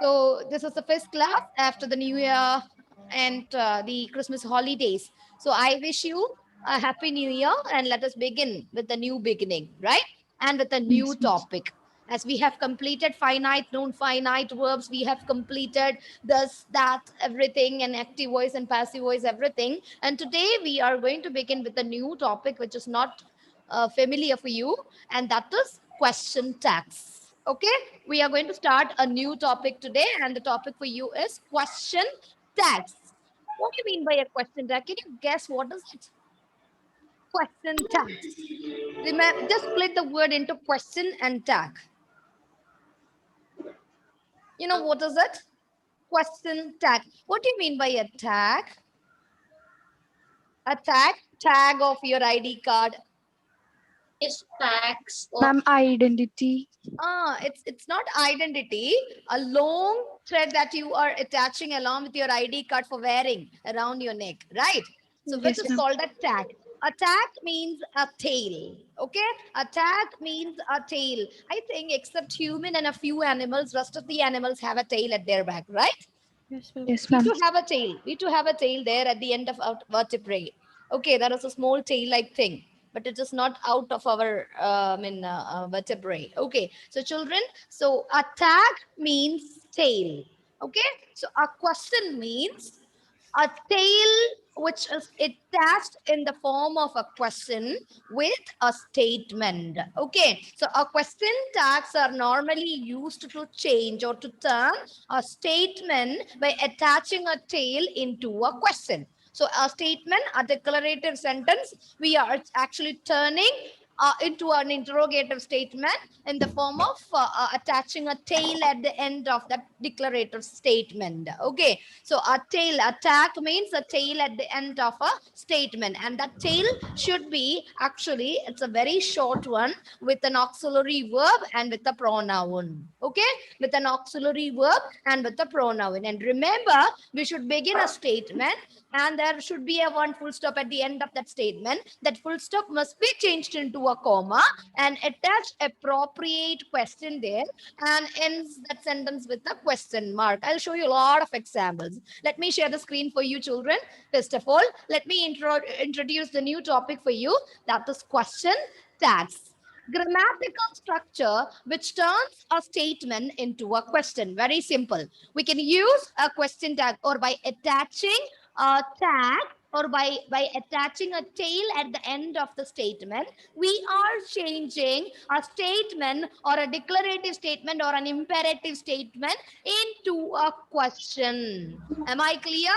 So this is the first class after the New Year and the Christmas holidays. So I wish you a happy New Year and let us begin with the new beginning, right? And with a new Yes, miss. topic. As we have completed finite, non-finite verbs, we have completed this, that, everything, and active voice and passive voice, everything. And today we are going to begin with a new topic which is not familiar for you, and that is question tags. Okay, we are going to start a new topic today, and the topic for you is question tags. What do you mean by a question tag? Can you guess what is it? Question tags. Remember, just split the word into question and tag. You know what is it? Question tag. What do you mean by a tag? A tag? Tag of your ID card. Is tags of Ma'am, identity. It's not identity. A long thread that you are attaching along with your ID card for wearing around your neck, right? So which Yes, is ma'am. called a tag. A tag means a tail. Okay, a tag means a tail. I think except human and a few animals, rest of the animals have a tail at their back, right? Yes, We ma'am. too have a tail. We too have a tail there at the end of our vertebrae. Okay, that is a small tail-like thing, but it is not out of our vertebrae. Okay, so children, so a tag means tail. Okay, so a question means a tail which is attached in the form of a question with a statement. Okay, so a question tags are normally used to change or to turn a statement by attaching a tail into a question. So a statement, a declarative sentence, we are actually turning into an interrogative statement in the form of attaching a tail at the end of that declarative statement. Okay, so a tail, a tag means a tail at the end of a statement, and that tail should be actually, it's a very short one with an auxiliary verb and with a pronoun. Okay, with an auxiliary verb and with a pronoun. And remember, we should begin a statement and there should be a one full stop at the end of that statement. That full stop must be changed into a comma and attach appropriate question there and ends that sentence with a question mark. I'll show you a lot of examples. Let me share the screen for you, children. First of all, let me introduce the new topic for you, that is question tags. Grammatical structure which turns a statement into a question. Very simple. We can use a question tag or by attaching a tag or by attaching a tail at the end of the statement, we are changing a statement or a declarative statement or an imperative statement into a question. Am I clear?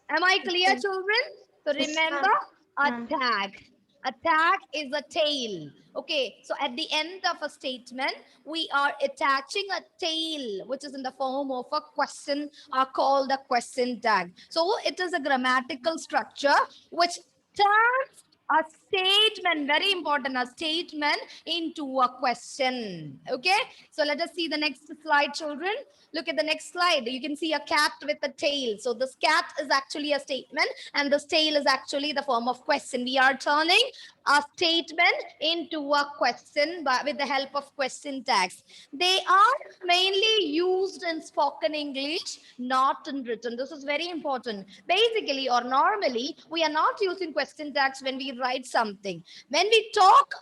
Am I clear, children? So yes, remember, a ma'am. tag. A tag is a tail. Okay, so at the end of a statement, we are attaching a tail, which is in the form of a question, called a question tag. So it is a grammatical structure which turns a statement, very important, a statement into a question. Okay, so let us see the next slide, children. Look at the next slide. You can see a cat with a tail. So this cat is actually a statement and this tail is actually the form of question. We are turning a statement into a question with the help of question tags. They are mainly used in spoken English, not in written. This is very important. Basically or normally, we are not using question tags when we write something. When we talk,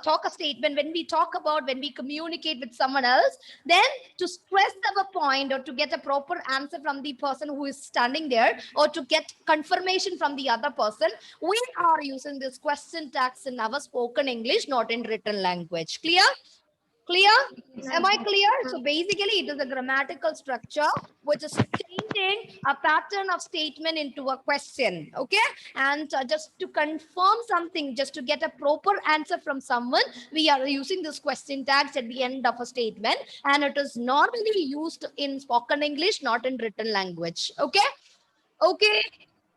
talk a statement, when we talk about, when we communicate with someone else, then to stress our point or to get a proper answer from the person who is standing there or to get confirmation from the other person, we are using this question tags in our spoken English, not in written language. Clear? Clear? Am I clear? So basically, it is a grammatical structure which is changing a pattern of statement into a question. Okay? And just to confirm something, just to get a proper answer from someone, we are using this question tags at the end of a statement. And it is normally used in spoken English, not in written language. Okay? Okay?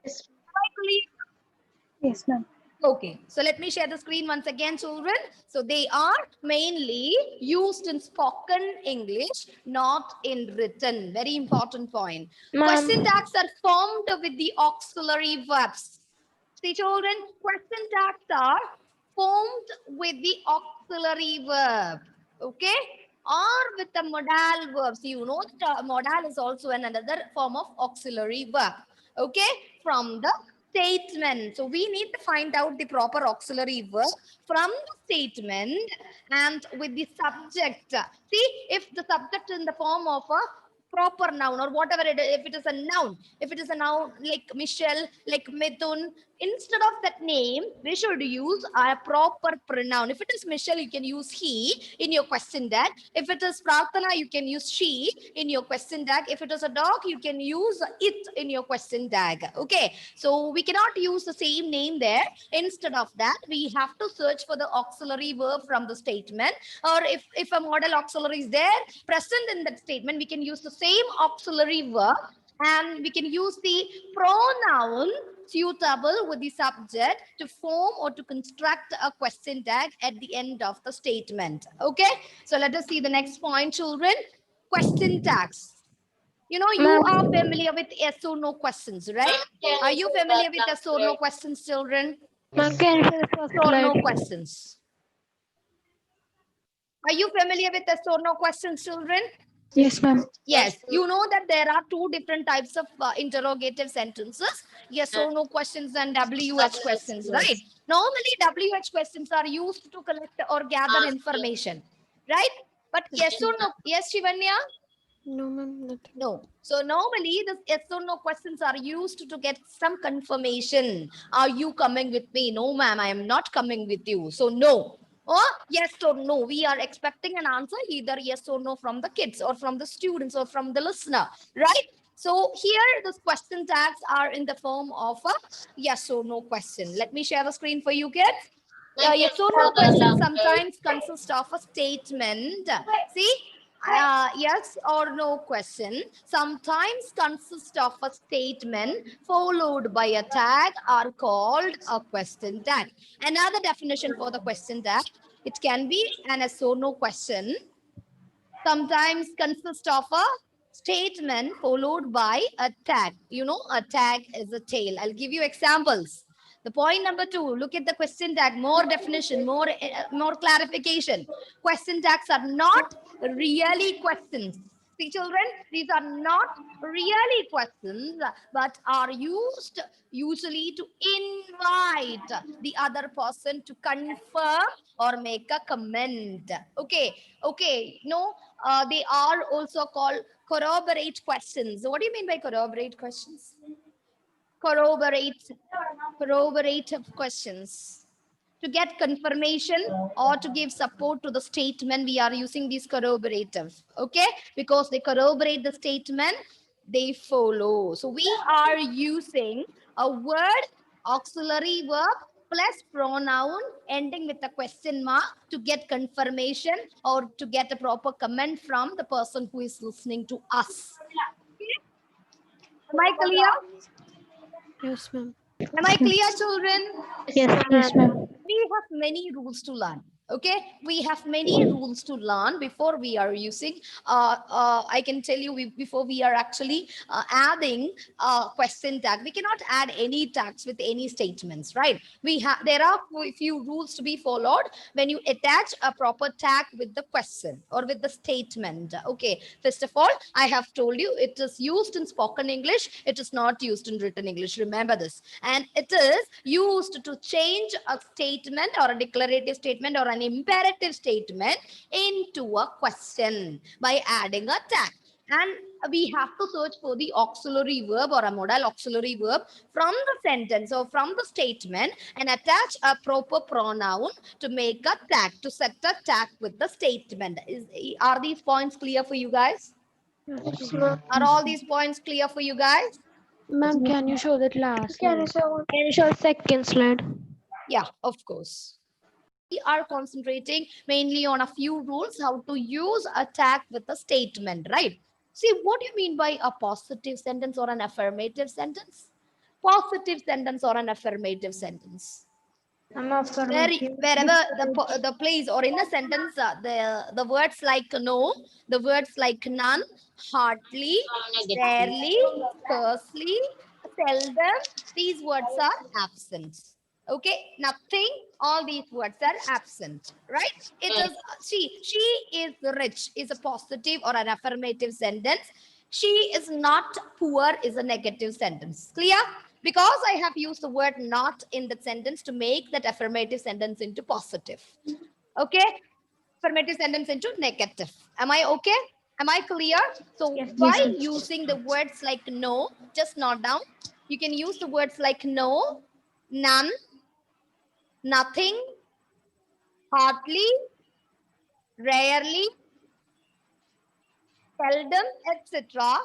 Yes, Am I clear? Yes, ma'am. Okay, so let me share the screen once again, children. So they are mainly used in spoken English, not in written. Very important point. ma'am. Question tags are formed with the auxiliary verbs. See, children, question tags are formed with the auxiliary verb. Okay? or with the modal verbs. You know that modal is also another form of auxiliary verb. Okay, from the statement. So we need to find out the proper auxiliary verb from the statement and with the subject. See, if the subject in the form of a proper noun or whatever it is, if it is a noun like Michelle, like Mithun, instead of that name, we should use a proper pronoun. If it is Michelle, you can use he in your question tag. If it is Prarthana, you can use she in your question tag. If it is a dog, you can use it in your question tag. Okay, so we cannot use the same name there. Instead of that, we have to search for the auxiliary verb from the statement, or if a model auxiliary is there present in that statement, we can use the same auxiliary verb and we can use the pronoun suitable with the subject to form or to construct a question tag at the end of the statement. Okay, so let us see the next point, children. Question tags. You know, you are familiar with yes or no questions, right? Are you familiar with yes or no questions, children? Ma'am, can you show the first Yes or no slide? questions? Are you familiar with yes or no questions, children? Yes, ma'am. Yes, you know that there are two different types of interrogative sentences, yes or no questions and WH questions, right? Normally, WH questions are used to collect or gather information, right? But yes or no, yes, Shivanya? No, ma'am, nothing. No. So normally the yes or no questions are used to get some confirmation. Are you coming with me? No, ma'am, I am not coming with you. So no. Or yes or no. We are expecting an answer either yes or no from the kids or from the students or from the listener, right? So here the question tags are in the form of a yes or no question. Let me share the screen for you kids. Yes or no question sometimes consist of a statement. See, yes or no question sometimes consist of a statement followed by a tag are called a question tag. Another definition for the question tag, it can be an yes or no question sometimes consist of a statement followed by a tag. You know, a tag is a tail. I'll give you examples. The point number 2, look at the question tag, more definition, more clarification. Question tags are not really questions. See, children, these are not really questions, but are used usually to invite the other person to confirm or make a comment. Okay, okay, no, they are also called corroborate questions. What do you mean by corroborate questions? Corroborate, corroborative questions. To get confirmation or to give support to the statement, we are using these corroborative. Okay, because they corroborate the statement, they follow. So we are using a word auxiliary verb plus pronoun ending with a question mark to get confirmation or to get a proper comment from the person who is listening to us. Am I clear? Yes, ma'am. Am I clear, children? Yes, yes, ma'am. We have many rules to learn. Okay, we have many rules to learn before we are using I can tell you, before we are actually adding question tag, we cannot add any tags with any statements, right? There are few rules to be followed when you attach a proper tag with the question or with the statement. Okay, first of all, I have told you it is used in spoken English, it is not used in written English, remember this. And it is used to change a statement or a declarative statement or an imperative statement into a question by adding a tag. And we have to search for the auxiliary verb or a modal auxiliary verb from the sentence or from the statement and attach a proper pronoun to make a tag, to set a tag with the statement. Are these points clear for you guys? Yes, ma'am. Are all these points clear for you guys? Ma'am, can you show that last slide? Can you show second slide? Yeah, of course. We are concentrating mainly on a few rules, how to use a tag with a statement, right? See, what do you mean by a positive sentence or an affirmative sentence? Positive sentence or an affirmative sentence? I'm affirmative. Wherever the place or in a sentence, the words like no, the words like none, hardly, rarely, scarcely, seldom, these words are absent. Okay, nothing. All these words are absent, right? It is she is rich is a positive or an affirmative sentence. She is not poor is a negative sentence. Clear? Because I have used the word not in the sentence to make that affirmative sentence into positive. Okay, affirmative sentence into negative. Am I okay? Am I clear? So by using the words like no, just note down. You can use the words like no, none, nothing, hardly, rarely, seldom, etc.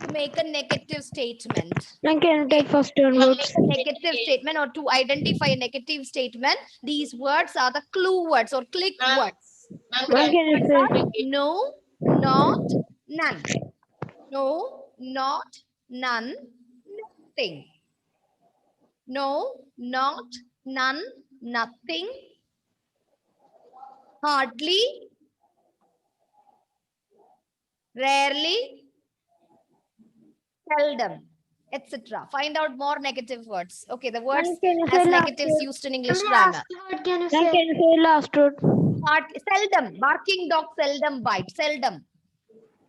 to make a negative statement. Then can you Okay. take first To turn make words? a negative statement or to identify a negative statement, these words are the clue words or click words. Then Click can you words are say? no, not, none. No, not, none, nothing. No, not, none, nothing, hardly, rarely, seldom, etc. Find out more negative words. Okay, the words Then can you as say last negatives word? used in English grammar. Then can you say last word? Seldom. Barking dog seldom bite. Seldom.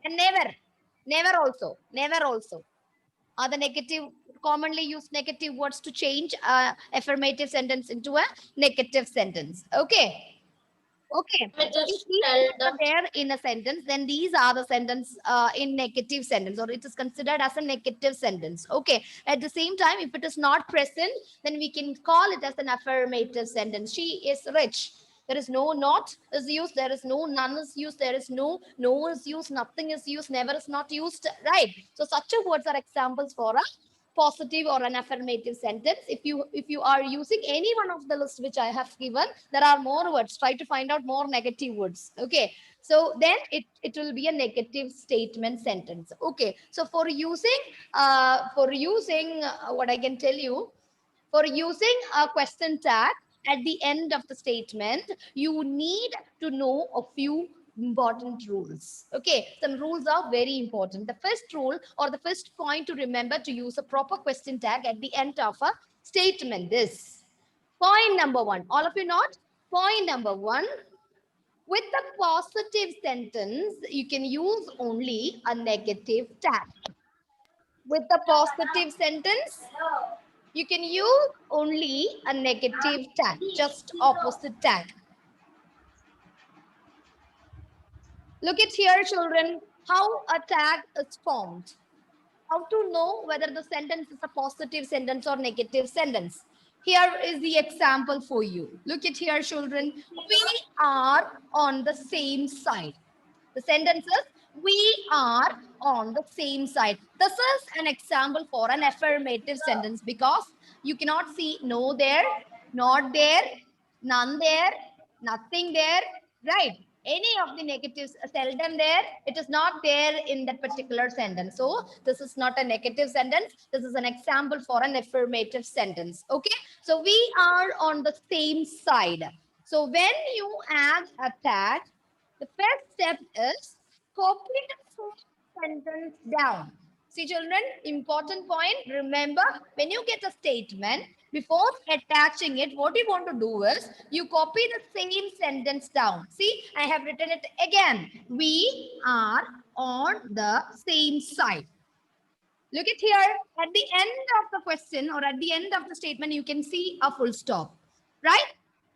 And never. Never also. Never also. Are the negative commonly used negative words to change affirmative sentence into a negative sentence. Okay. Okay. I So if just these tell words are them. there in a sentence, then these are the sentence in negative sentence, or it is considered as a negative sentence. Okay. At the same time, if it is not present, then we can call it as an affirmative sentence. She is rich. There is no not is used. There is no none is used. There is no is used. Nothing is used. Never is not used. Right. So such a words are examples for a positive or an affirmative sentence. If you are using any one of the list which I have given, there are more words. Try to find out more negative words. Okay, so then it will be a negative statement sentence. Okay, so for using what I can tell you, for using a question tag at the end of the statement, you need to know a few important rules. Okay, some rules are very important. The first rule or the first point to remember to use a proper question tag at the end of a statement is point number one. All of you note? Point number one. With a positive sentence, you can use only a negative tag. With a positive sentence, you can use only a negative tag, just opposite tag. Look at here, children, how a tag is formed. How to know whether the sentence is a positive sentence or negative sentence. Here is the example for you. Look at here, children. We are on the same side. The sentence is, we are on the same side. This is an example for an affirmative sentence because you cannot see no there, not there, none there, nothing there, right? Any of the negatives seldom there. It is not there in that particular sentence. So this is not a negative sentence. This is an example for an affirmative sentence. Okay. So we are on the same side. So when you add a tag, the first step is copy the full sentence down. See, children, important point. Remember, when you get a statement, before attaching it, what you want to do is you copy the same sentence down. See, I have written it again. We are on the same side. Look at here. At the end of the question or at the end of the statement, you can see a full stop, right?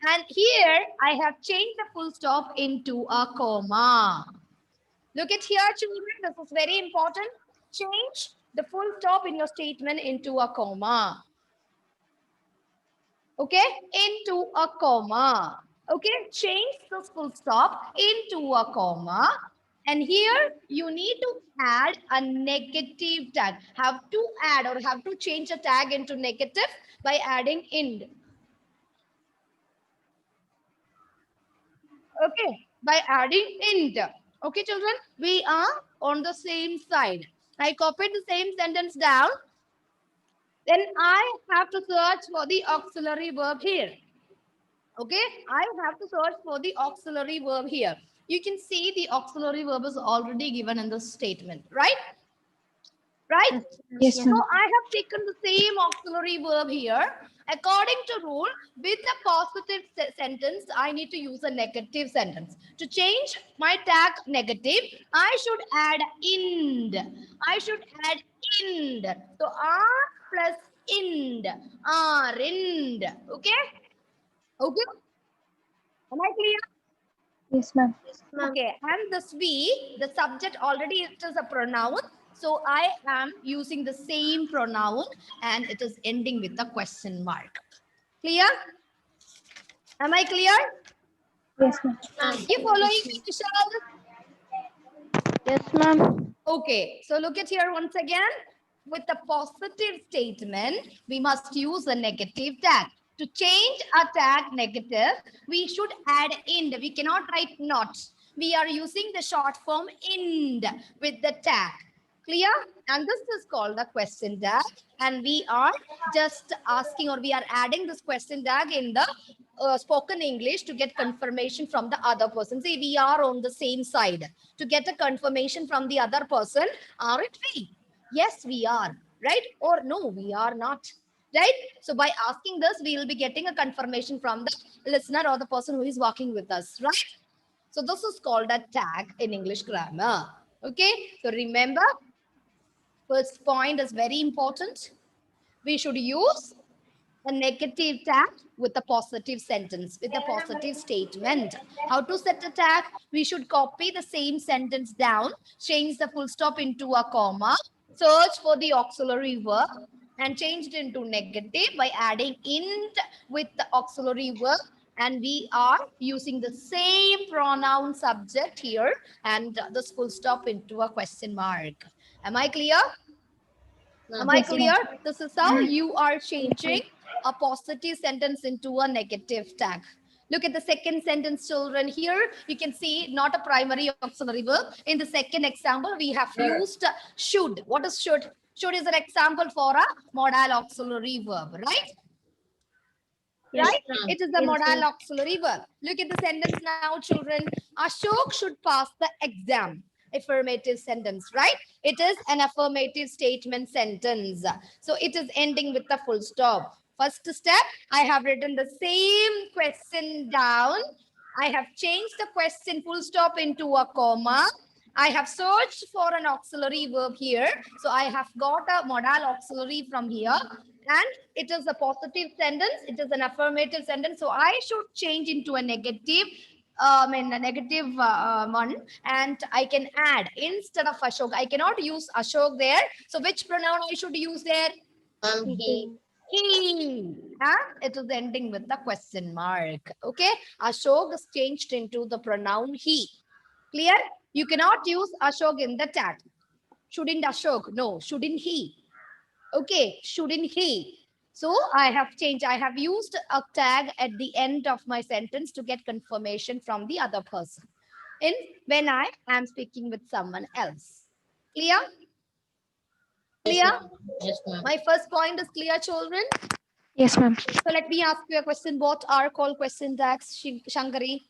And here I have changed the full stop into a comma. Look at here, children. This is very important. Change the full stop in your statement into a comma. Okay, into a comma. Okay, change this full stop into a comma. And here you need to add a negative tag. Have to add or have to change a tag into negative by adding ind. Okay, by adding int. Okay, children, we are on the same side. I copied the same sentence down. Then I have to search for the auxiliary verb here. Okay, I have to search for the auxiliary verb here. You can see the auxiliary verb is already given in the statement, right? Right? Yes, So sir. I have taken the same auxiliary verb here According to rule, with a positive sentence, I need to use a negative sentence. To change my tag negative, I should add ind. I should add ind. So R plus ind. Rind. Okay? Okay? Am I clear? Yes, ma'am. Okay, and this we, the subject already it is a pronoun. So I am using the same pronoun and it is ending with a question mark. Clear? Am I clear? Yes, ma'am. You following me, Vishal? Yes, ma'am. Okay, so look at here once again. With a positive statement, we must use a negative tag. To change a tag negative, we should add ind. We cannot write not. We are using the short form ind with the tag. Clear? And this is called the question tag. And we are just asking or we are adding this question tag in the spoken English to get confirmation from the other person. See, we are on the same side. To get a confirmation from the other person, are it we? Yes, we are. Right? Or no, we are not. Right? So by asking this, we will be getting a confirmation from the listener or the person who is working with us. Right? So this is called a tag in English grammar. Okay? So remember, first point is very important. We should use a negative tag with a positive sentence, with a positive statement. How to set a tag? We should copy the same sentence down, change the full stop into a comma, search for the auxiliary verb, and change it into negative by adding int with the auxiliary verb. And we are using the same pronoun subject here and this full stop into a question mark. Am I clear? Am I clear? This is how you are changing a positive sentence into a negative tag. Look at the second sentence, children. Here you can see not a primary auxiliary verb. In the second example, we have used should. What is should? Should is an example for a modal auxiliary verb, right? Right? It is the modal auxiliary verb. Look at the sentence now, children. Ashok should pass the exam. Affirmative sentence, right? It is an affirmative statement sentence. So it is ending with the full stop. First step, I have written the same question down. I have changed the question full stop into a comma. I have searched for an auxiliary verb here. So I have got a modal auxiliary from here. And it is a positive sentence. It is an affirmative sentence. So I should change into a negative a negative one, and I can add instead of Ashok. I cannot use Ashok there. So which pronoun I should use there? He. He. It is ending with the question mark. Okay. Ashok is changed into the pronoun he. Clear? You cannot use Ashok in the tag. Shouldn't Ashok? No. Shouldn't he? Okay. Shouldn't he? So I have changed. I have used a tag at the end of my sentence to get confirmation from the other person. In when I am speaking with someone else. Clear? Clear? Yes, ma'am. My first point is clear, children. Yes, ma'am. So let me ask you a question. What are called question tags, Shankari?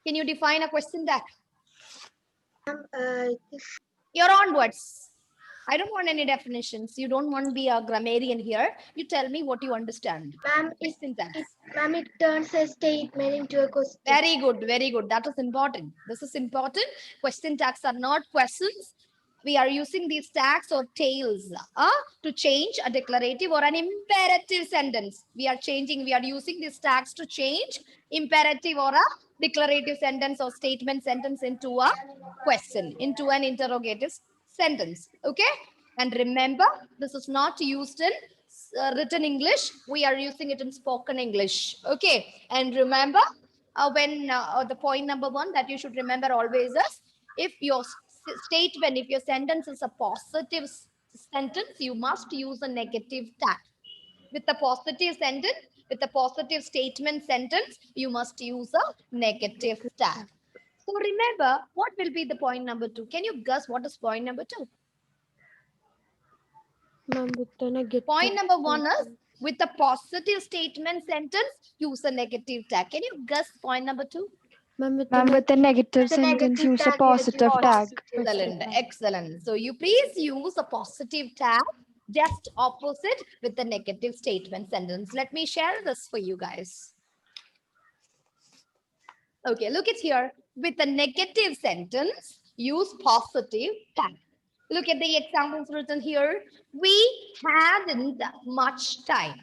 Can you define a question tag? You're onwards. I don't want any definitions. You don't want to be a grammarian here. You tell me what you understand. Ma'am, Question tags. ma'am, it turns a statement into a question. Very good, very good. That is important. This is important. Question tags are not questions. We are using these tags or tails to change a declarative or an imperative sentence. We are using these tags to change imperative or a declarative sentence or statement sentence into a question, into an interrogative sentence. Okay? And remember, this is not used in written English. We are using it in spoken English. Okay? And remember, when the point number one that you should remember always is, if your statement, if your sentence is a positive sentence, you must use a negative tag. With a positive sentence, with a positive statement sentence, you must use a negative tag. So remember, what will be the point number two? Can you guess what is point number two? Ma'am, with the negative. Point number one is, with a positive statement sentence, use a negative tag. Can you guess point number two? Ma'am, with Ma'am, with the negative The sentence, negative use a tag, positive tag. Excellent, excellent. So you please use a positive tag Just opposite with the negative statement sentence. Let me share this for you guys. Okay, look at here. With a negative sentence, use positive tag. Look at the examples written here. We hadn't much time.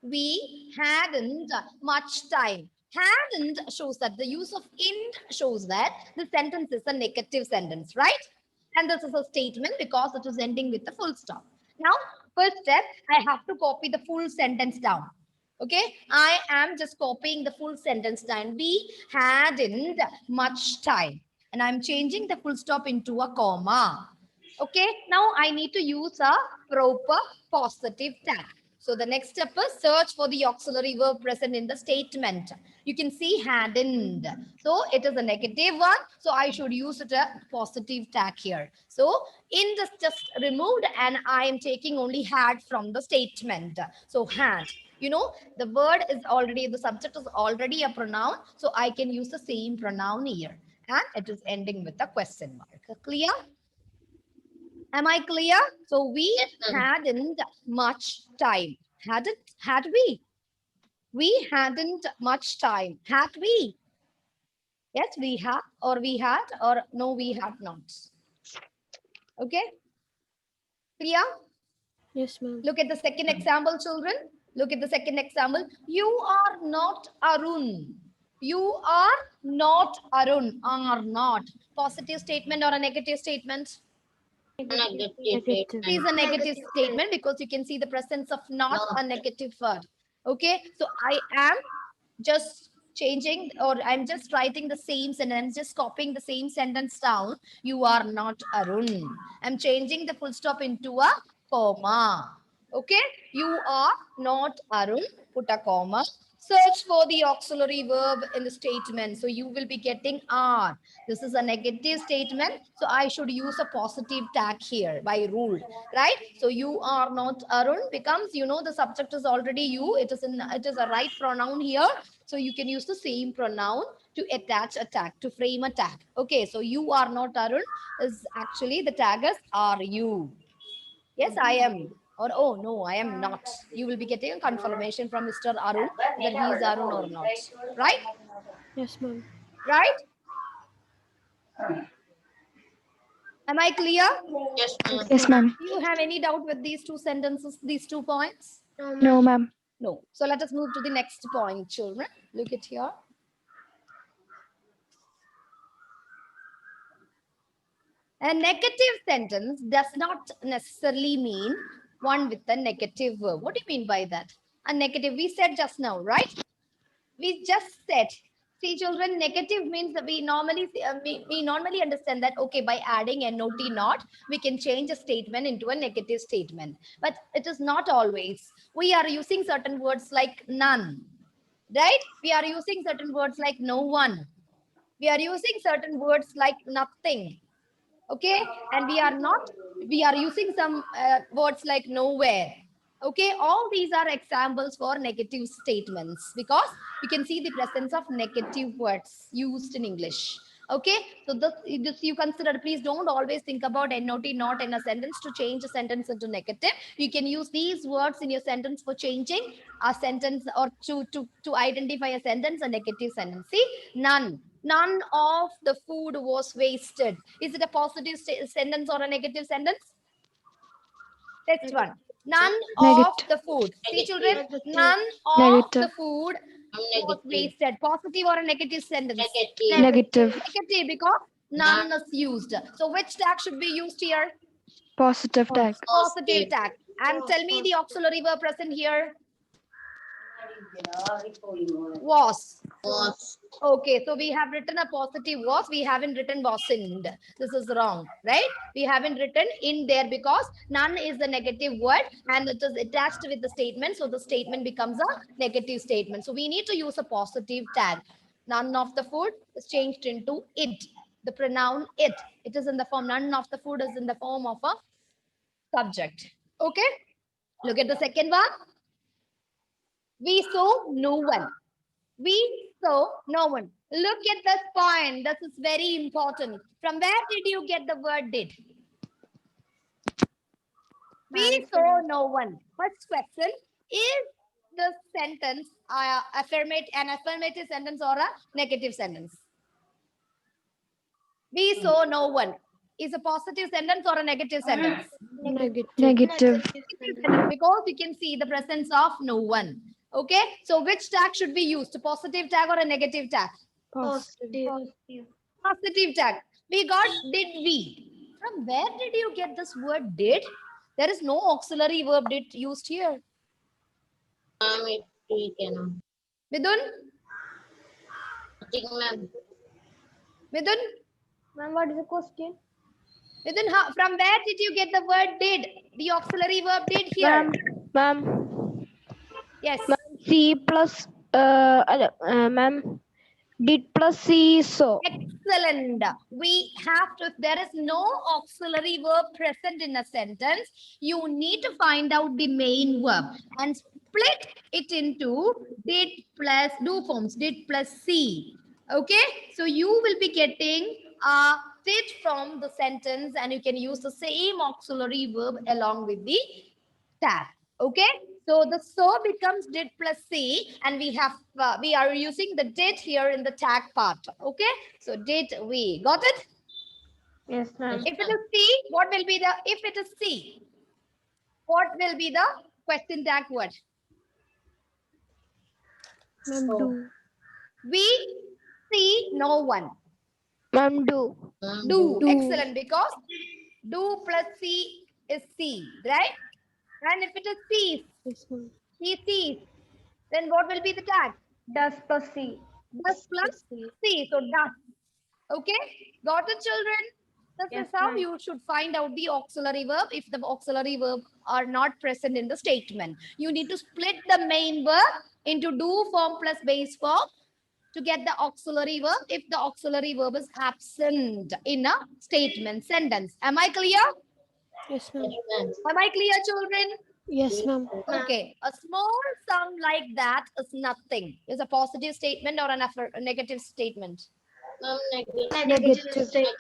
We hadn't much time. Hadn't shows that the use of int shows that the sentence is a negative sentence, right? And this is a statement because it is ending with a full stop. Now, first step, I have to copy the full sentence down. Okay, I am just copying the full sentence down. We hadn't much time. And I'm changing the full stop into a comma. Okay, now I need to use a proper positive tag. So the next step is search for the auxiliary verb present in the statement. You can see hadn't. So it is a negative one. So I should use it a positive tag here. So in this just removed and I am taking only had from the statement. So had. You know, the word is already, the subject is already a pronoun. So I can use the same pronoun here. And it is ending with a question mark. Clear? Am I clear? So we Yes, ma'am. hadn't much time. Had we? We hadn't much time. Had we? Yes, we have, or we had, or no, we had not. Okay, clear? Yes, ma'am. Look at the second example, children. Look at the second example. You are not Arun. You are not Arun. Are not. Positive statement or a negative statement? Negative Negative. It is statement. a negative Negative. statement because you can see the presence of not Not. a negative word. Okay, so I am just changing or I'm just writing the same sentence, just copying the same sentence down. You are not Arun. I'm changing the full stop into a comma. Okay, you are not Arun. Put a comma. Search for the auxiliary verb in the statement. So you will be getting are. This is a negative statement. So I should use a positive tag here by rule, right? So you are not Arun becomes, you know, the subject is already you. It is a right pronoun here. So you can use the same pronoun to attach a tag, to frame a tag. Okay, so you are not Arun is actually the tag is are you. Yes, I am. Or oh no, I am not. You will be getting a confirmation from Mr. Arun whether he is Arun or not. Right? Yes, ma'am. Right? Am I clear? Yes, ma'am. Yes, ma'am. Do you have any doubt with these two sentences, these 2 points? No, No, ma'am. ma'am. No. So let us move to the next point, children. Look at here. A negative sentence does not necessarily mean one with a negative verb. What do you mean by that? A negative, we said just now, right? We just said. See, children, negative means that we normally understand that okay, by adding not not, we can change a statement into a negative statement. But it is not always. We are using certain words like none, right? We are using certain words like no one. We are using certain words like nothing. Okay, and we are using some words like nowhere. Okay, all these are examples for negative statements because you can see the presence of negative words used in English. Okay, so this you consider. Please don't always think about not in a sentence to change a sentence into negative. You can use these words in your sentence for changing a sentence or to identify a sentence, a negative sentence. See, none of the food was wasted. Is it a positive sentence or a negative sentence? Next one. None of Negative. the food. See, children, Negative. none of the Negative. food I'm was negative. wasted. Positive or a negative sentence? Negative. Negative. Negative because Not none is used. So which tag should be used here? Positive tag. Positive positive. tag. And tell me the auxiliary verb present here was. Was. Okay, so we have written a positive was, we haven't written wasn't. This is wrong, right? We haven't written in there because none is the negative word and it is attached with the statement. So the statement becomes a negative statement. So we need to use a positive tag. None of the food is changed into it. The pronoun it. It is in the form, none of the food is in the form of a subject. Okay, look at the second one. We saw no one. We saw no one. Look at this point. This is very important. From where did you get the word did? We saw no one. First question is the sentence an affirmative sentence or a negative sentence? We saw no one is a positive sentence or a negative sentence? Negative. Negative sentence because we can see the presence of no one. Okay, so which tag should be used? A positive tag or a negative tag? Positive. Positive tag. We got did we. From where did you get this word did? There is no auxiliary verb did used here. Ma'am, it we cannot. Midun? Nothing, ma'am. Midun? Ma'am, what is the question? Midun, from where did you get the word did? The auxiliary verb did here. Ma'am, Yes. C plus ma'am, did plus C is so. Excellent. We have to, if there is no auxiliary verb present in a sentence, you need to find out the main verb and split it into did plus do forms, did plus C. Okay, so you will be getting a did from the sentence and you can use the same auxiliary verb along with the tag. Okay, so the so becomes did plus C and we are using the did here in the tag part. Okay, so did we got it? Yes, ma'am. If it is C, what will be the, if it is C, what will be the question tag word? Ma'am, So, do. We see no one. Ma'am, do. ma'am, Do. Do. Excellent, because do plus C is C, right? And if it is C, Yes, ma'am. he sees, then what will be the tag? Does plus C. Does plus C. So does. Okay, got it, children? This Yes, is how ma'am. you should find out the auxiliary verb if the auxiliary verb are not present in the statement. You need to split the main verb into do form plus base form to get the auxiliary verb if the auxiliary verb is absent in a statement sentence. Am I clear? Yes, yes, ma'am. ma'am. Am I clear, children? Yes, ma'am. Okay, a small sum like that is nothing. Is a positive statement or a negative statement? Ma'am, Negative.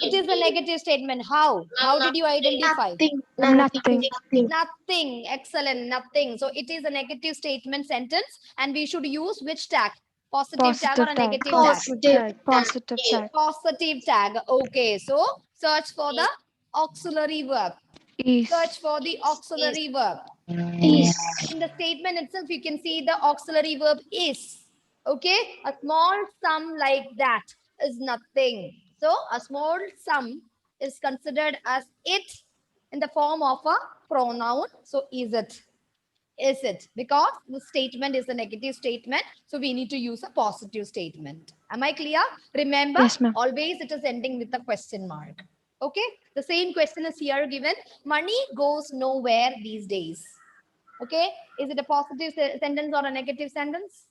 It is a negative statement. How? How did you identify? Nothing. Nothing. Excellent. Nothing. So it is a negative statement sentence, and we should use which tag? Positive tag or a negative tag? Positive tag. Positive tag. Okay. So search for the auxiliary verb. Is. Search for the auxiliary verb. Is. In the statement itself, you can see the auxiliary verb is. Okay, a small sum like that is nothing. So a small sum is considered as it in the form of a pronoun. So is it? Is it? Because the statement is a negative statement. So we need to use a positive statement. Am I clear? Remember, Yes, ma'am. always it is ending with a question mark. Okay, the same question is here given. Money goes nowhere these days. Okay, is it a positive sentence or a negative sentence?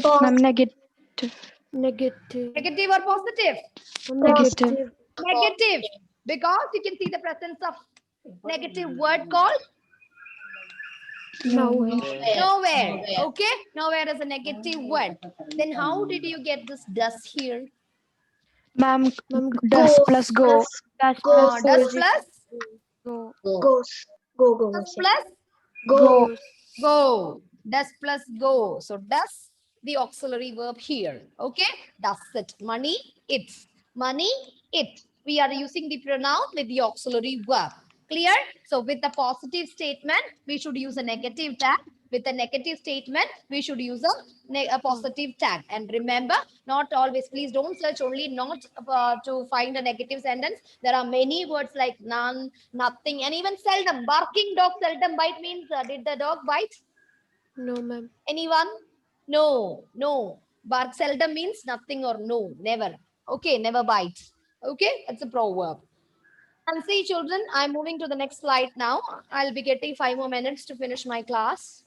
Ma'am, negative. Negative. Negative or positive? Negative. Negative, because you can see the presence of negative word called Nowhere. nowhere. Okay, nowhere is a negative word. Then how did you get this does here? Ma'am, does plus go. Does plus Does go. plus Go. does plus Go. go. Does plus go. So does the auxiliary verb here. Okay, does it. Money, it. Money, it. We are using the pronoun with the auxiliary verb. Clear? So with a positive statement, we should use a negative tag. With a negative statement, we should use a positive tag. And remember, not always, please don't search only not to find a negative sentence. There are many words like none, nothing, and even seldom. Barking dog seldom bite means did the dog bite? No, ma'am. Anyone? No, no. Bark seldom means nothing or no, never. Okay, never bite. Okay, it's a proverb. And see, children, I'm moving to the next slide now. I'll be getting 5 more minutes to finish my class.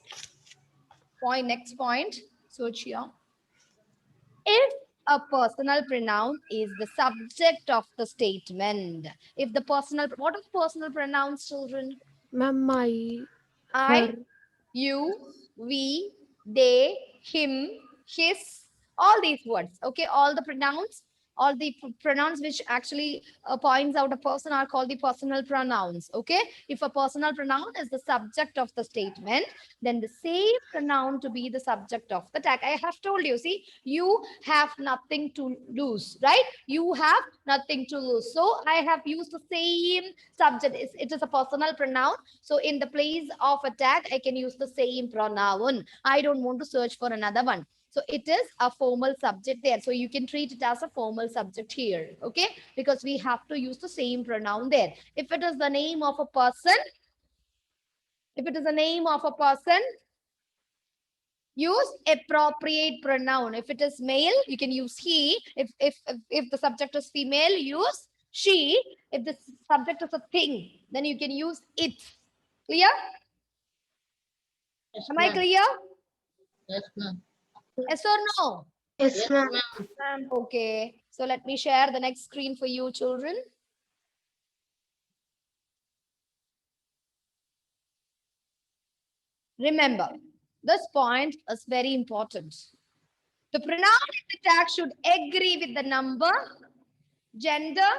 Next point. Search here. If a personal pronoun is the subject of the statement, if the personal, what is personal pronouns, children? Ma'am, my. I, Her. you, we, they, him, his, all these words. Okay, all the pronouns All the pronouns which actually points out a person are called the personal pronouns. Okay, if a personal pronoun is the subject of the statement, then the same pronoun to be the subject of the tag. I have told you, see, you have nothing to lose, right? You have nothing to lose. So I have used the same subject. It is a personal pronoun. So in the place of a tag, I can use the same pronoun. I don't want to search for another one. So it is a formal subject there. So you can treat it as a formal subject here. Okay, because we have to use the same pronoun there. If it is the name of a person, if it is the name of a person, use appropriate pronoun. If it is male, you can use he. If the subject is female, use she. If the subject is a thing, then you can use it. Clear? Yes, Am I ma'am. clear? Yes, ma'am. Yes or no? Yes, Yes, ma'am. ma'am. Okay. So let me share the next screen for you, children. Remember, this point is very important. The pronoun in the tag should agree with the number, gender,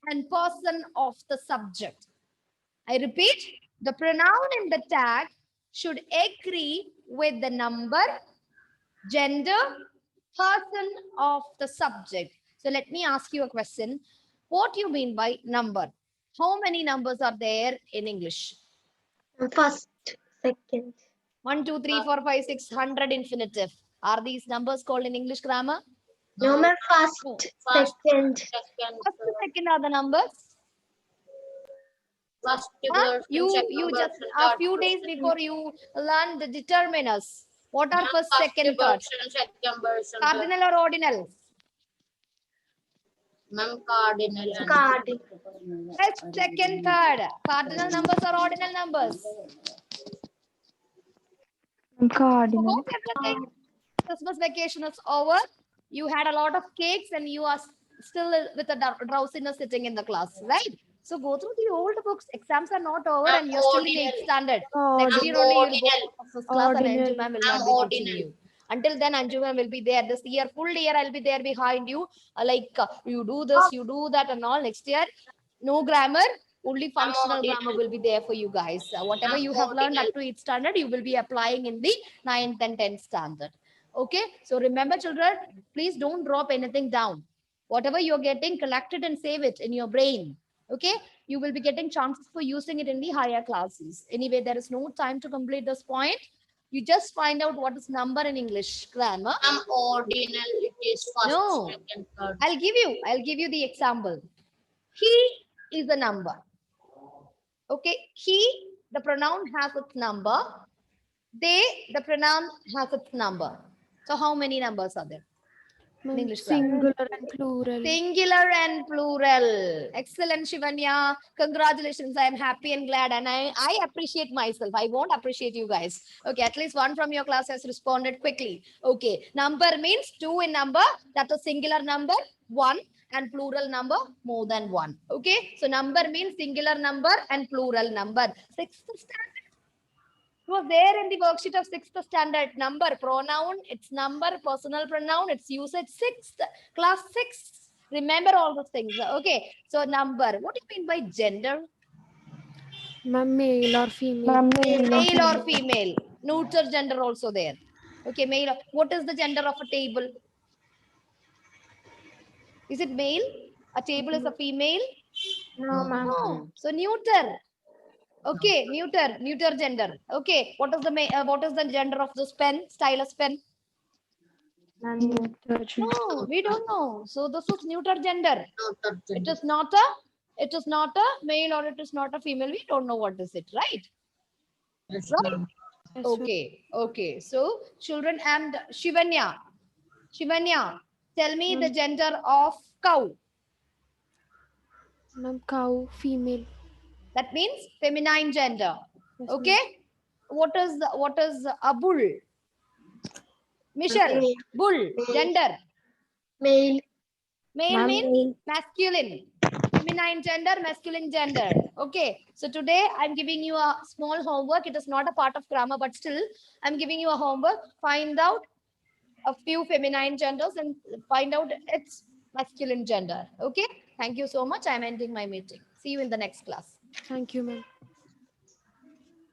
and person of the subject. I repeat, the pronoun in the tag should agree with the number, gender, person of the subject. So let me ask you a question. What do you mean by number? How many numbers are there in English? First, second. 1, 2, 3, 4, 5, 6, 100 infinitive. Are these numbers called in English grammar? No, ma'am. First, No. First, second. second, First and second are the numbers. first Huh? person, You second just person, a third few days person. before you learn the determiners. What are Ma'am, first, first second, third? person, second person, third. Cardinal or ordinal? Ma'am, cardinal and Cardinal. First, second, third. Cardinal numbers or ordinal numbers? So Cardinal. hope everything. Christmas vacation is over. You had a lot of cakes and you are still with a drowsiness sitting in the class, right? So go through the old books. Exams are not over I'm and you're still in ordinal. 8th standard. Next I'm year Ordinal. only you'll go ordinal. to this class and Anju Ordinal. ma'am will I'm not be teaching ordinal. you. Until then, Anju ma'am will be there. This year, full year, I'll be there behind you. You do this, you do that, and all. Next year, no grammar, only I'm functional grammar ordinal. will be there for you guys. Whatever I'm you have learned ordinal. up to 8th standard, you will be applying in the 9th and 10th standard. Okay, so remember, children, please don't drop anything down. Whatever you're getting, collect it and save it in your brain. Okay, you will be getting chances for using it in the higher classes. Anyway, there is no time to complete this point. You just find out what is number in English grammar. I'm ordinal. It is first, No, second, third. I'll give you the example. He is a number. Okay, he, the pronoun has its number. They, the pronoun has its number. So how many numbers are there in English grammar? Singular and plural. Singular and plural. Excellent, Shivanya. Congratulations. I am happy and glad. And I appreciate myself. I won't appreciate you guys. Okay, at least one from your class has responded quickly. Okay, number means two in number. That is singular number, one, and plural number, more than one. Okay, so number means singular number and plural number. Sixth standard. It was there in the worksheet of sixth standard. Number, pronoun, its number, personal pronoun, its usage, sixth, class six. Remember all those things. Okay. So number. What do you mean by gender? Ma'am, male or female. Male or female. Neuter gender also there. Okay, male. What is the gender of a table? Is it male? A table is a female? No, ma'am. No. So neuter. Okay, neuter gender. Okay, what is the gender of this pen, stylus pen? No, we don't know. So this is neuter gender. No, third It gender. is not a male or it is not a female. We don't know what is it, right? Yes, Right? ma'am. Yes, Okay. So children and Shivanya, tell me the gender of cow. ma'am, cow, female. That means feminine gender. Yes, Okay. What is a bull? Michelle, Male. bull, gender. Male. Male means masculine. Feminine gender, masculine gender. Okay. So today I'm giving you a small homework. It is not a part of grammar, but still I'm giving you a homework. Find out a few feminine genders and find out its masculine gender. Okay. Thank you so much. I'm ending my meeting. See you in the next class. Thank you, ma'am.